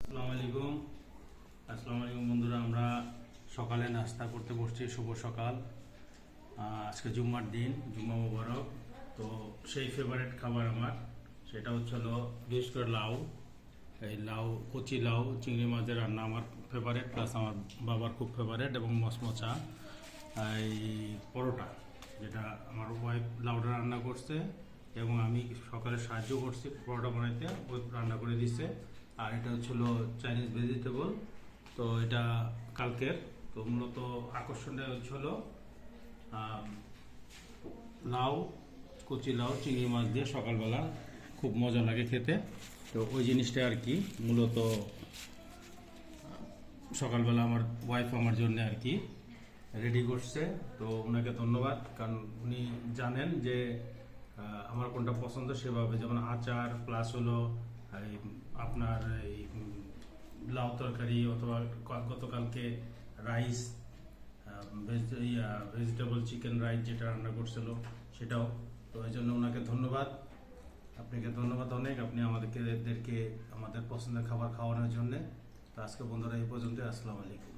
আসসালামু আলাইকুম বন্ধুরা, আমরা সকালে নাস্তা করতে বসছি। শুভ সকাল। আজকে জুম্মার দিন, জুম্মা মুবারক। তো সেই ফেভারিট খাবার আমার, সেটা হলো বিশেষ করে লাউ। এই লাউ, কচি লাউ চিংড়ি মাছের রান্না আমার ফেভারিট, প্লাস আমার বাবার খুব ফেভারিট। এবং মচমচা এই পরোটা, যেটা আমার ওয়াইফ লাউটা রান্না করছে এবং আমি সকালে সাহায্য করছি পরোটা বানাইতে, ওই রান্না করে দিচ্ছে। আর এটা হচ্ছিল চাইনিজ ভেজিটেবল। তো এটা কালকের। তো মূলত আকর্ষণটা হচ্ছিল লাউ, কচি লাউ চিংড়ি মাছ দিয়ে সকালবেলা খুব মজা লাগে খেতে। তো ওই জিনিসটা আর কি মূলত সকালবেলা আমার ওয়াইফ আমার জন্য আর কি রেডি করছে। তো ওনাকে ধন্যবাদ, কারণ উনি জানেন যে আমার কোনটা পছন্দ। সেভাবে যেমন আচার প্লাস হলো এই আপনার এই লাউ তরকারি, অথবা গতকালকে রাইস, ভেজিটেবল চিকেন রাইস যেটা রান্না করছিল সেটাও। তো এই জন্য ওনাকে ধন্যবাদ, আপনাকে ধন্যবাদ অনেক। আপনি আমাদেরকে আমাদের পছন্দের খাবার খাওয়ানোর জন্য। তো আজকে বন্ধুরা এই পর্যন্ত। আসসালামু আলাইকুম।